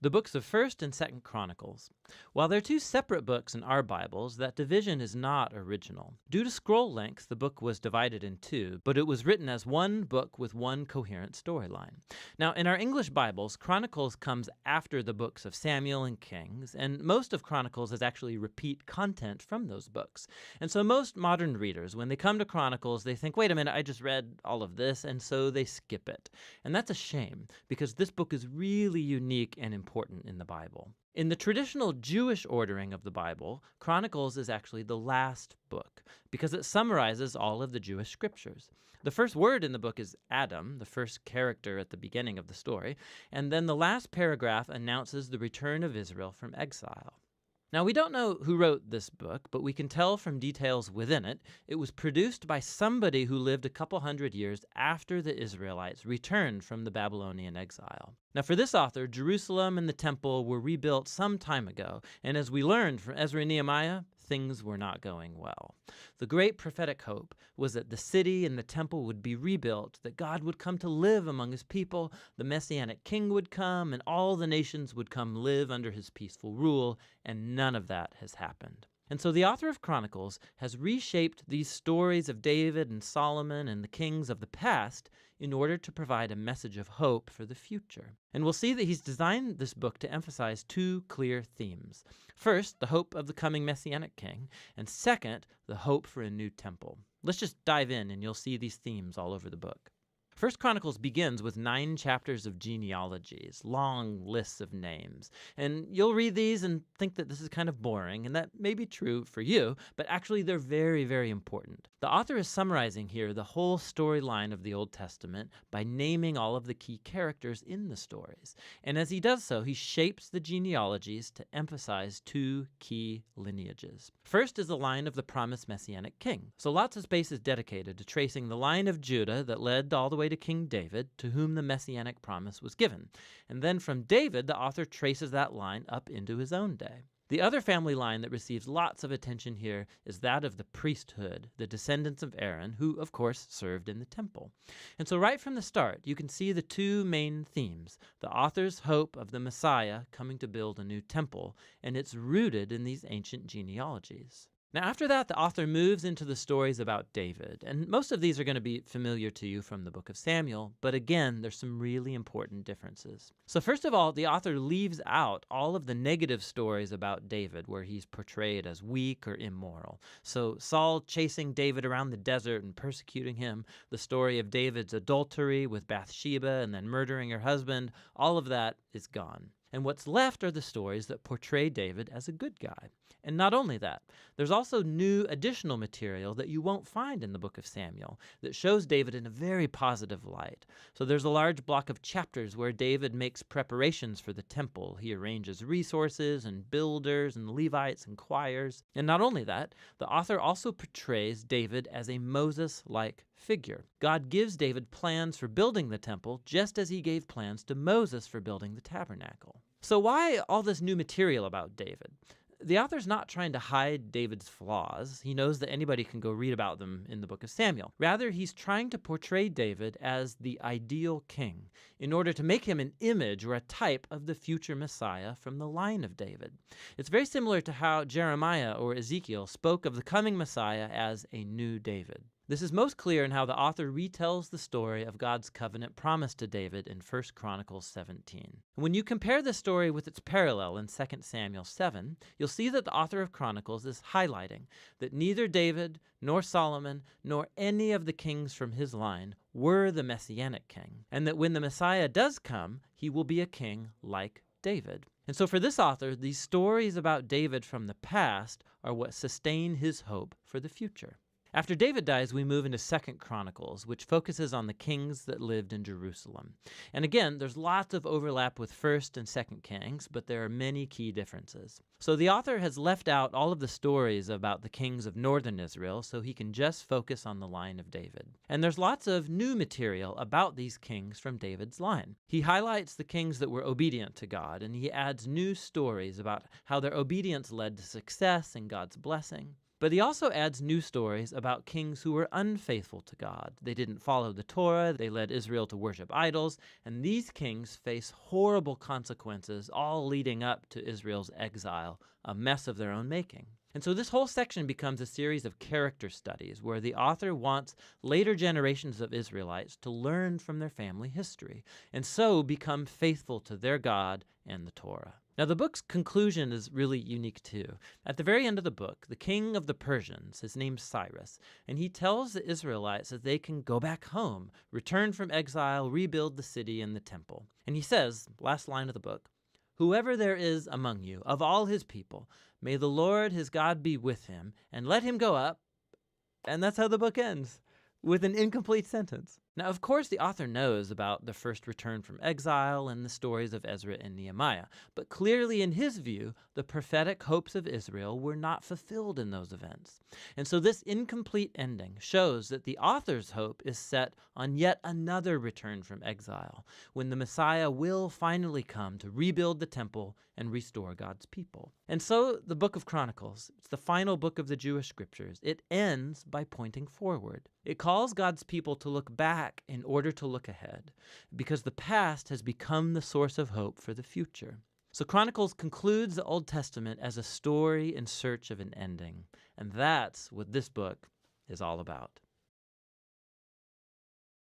The books of 1st and 2nd Chronicles. While they're two separate books in our Bibles, that division is not original. Due to scroll length, the book was divided in two, but it was written as one book with one coherent storyline. Now, in our English Bibles, Chronicles comes after the books of Samuel and Kings, and most of Chronicles is actually repeat content from those books. And so most modern readers, when they come to Chronicles, they think, wait a minute, I just read all of this, and so they skip it. And that's a shame, because this book is really unique and important in the Bible. In the traditional Jewish ordering of the Bible, Chronicles is actually the last book because it summarizes all of the Jewish scriptures. The first word in the book is Adam, the first character at the beginning of the story, and then the last paragraph announces the return of Israel from exile. Now, we don't know who wrote this book, but we can tell from details within it, it was produced by somebody who lived a couple hundred years after the Israelites returned from the Babylonian exile. Now, for this author, Jerusalem and the temple were rebuilt some time ago, and as we learned from Ezra and Nehemiah, things were not going well. The great prophetic hope was that the city and the temple would be rebuilt, that God would come to live among his people, the Messianic king would come, and all the nations would come live under his peaceful rule, and none of that has happened. And so the author of Chronicles has reshaped these stories of David and Solomon and the kings of the past in order to provide a message of hope for the future. And we'll see that he's designed this book to emphasize two clear themes. First, the hope of the coming Messianic king, and second, the hope for a new temple. Let's just dive in and you'll see these themes all over the book. First Chronicles begins with 9 chapters of genealogies, long lists of names. And you'll read these and think that this is kind of boring, and that may be true for you, but actually they're very, very important. The author is summarizing here the whole storyline of the Old Testament by naming all of the key characters in the stories. And as he does so, he shapes the genealogies to emphasize 2 key lineages. First is the line of the promised Messianic king. So lots of space is dedicated to tracing the line of Judah that led all the way to King David, to whom the Messianic promise was given. And then from David, the author traces that line up into his own day. The other family line that receives lots of attention here is that of the priesthood, the descendants of Aaron, who, of course, served in the temple. And so right from the start, you can see the 2 main themes, the author's hope of the Messiah coming to build a new temple, and it's rooted in these ancient genealogies. Now, after that, the author moves into the stories about David, and most of these are going to be familiar to you from the book of Samuel, but again, there's some really important differences. So first of all, the author leaves out all of the negative stories about David, where he's portrayed as weak or immoral. So Saul chasing David around the desert and persecuting him, the story of David's adultery with Bathsheba and then murdering her husband, all of that is gone. And what's left are the stories that portray David as a good guy. And not only that, there's also new additional material that you won't find in the book of Samuel that shows David in a very positive light. So there's a large block of chapters where David makes preparations for the temple. He arranges resources and builders and Levites and choirs. And not only that, the author also portrays David as a Moses-like figure. God gives David plans for building the temple just as he gave plans to Moses for building the tabernacle. So why all this new material about David? The author's not trying to hide David's flaws. He knows that anybody can go read about them in the book of Samuel. Rather, he's trying to portray David as the ideal king in order to make him an image or a type of the future Messiah from the line of David. It's very similar to how Jeremiah or Ezekiel spoke of the coming Messiah as a new David. This is most clear in how the author retells the story of God's covenant promise to David in 1 Chronicles 17. When you compare this story with its parallel in 2 Samuel 7, you'll see that the author of Chronicles is highlighting that neither David, nor Solomon, nor any of the kings from his line were the Messianic king, and that when the Messiah does come, he will be a king like David. And so for this author, these stories about David from the past are what sustain his hope for the future. After David dies, we move into 2 Chronicles, which focuses on the kings that lived in Jerusalem. And again, there's lots of overlap with 1st and 2nd Kings, but there are many key differences. So the author has left out all of the stories about the kings of northern Israel, so he can just focus on the line of David. And there's lots of new material about these kings from David's line. He highlights the kings that were obedient to God, and he adds new stories about how their obedience led to success and God's blessing. But he also adds new stories about kings who were unfaithful to God. They didn't follow the Torah, they led Israel to worship idols, and these kings face horrible consequences, all leading up to Israel's exile, a mess of their own making. And so this whole section becomes a series of character studies where the author wants later generations of Israelites to learn from their family history, and so become faithful to their God and the Torah. Now, the book's conclusion is really unique too. At the very end of the book, the king of the Persians, his name's Cyrus, and he tells the Israelites that they can go back home, return from exile, rebuild the city and the temple. And he says, last line of the book, "Whoever there is among you, of all his people, may the Lord his God be with him, and let him go up." And that's how the book ends, with an incomplete sentence. Now, of course, the author knows about the first return from exile and the stories of Ezra and Nehemiah, but clearly in his view, the prophetic hopes of Israel were not fulfilled in those events. And so this incomplete ending shows that the author's hope is set on yet another return from exile, when the Messiah will finally come to rebuild the temple and restore God's people. And so the book of Chronicles, it's the final book of the Jewish scriptures. It ends by pointing forward. It calls God's people to look back in order to look ahead, because the past has become the source of hope for the future. So Chronicles concludes the Old Testament as a story in search of an ending, and that's what this book is all about.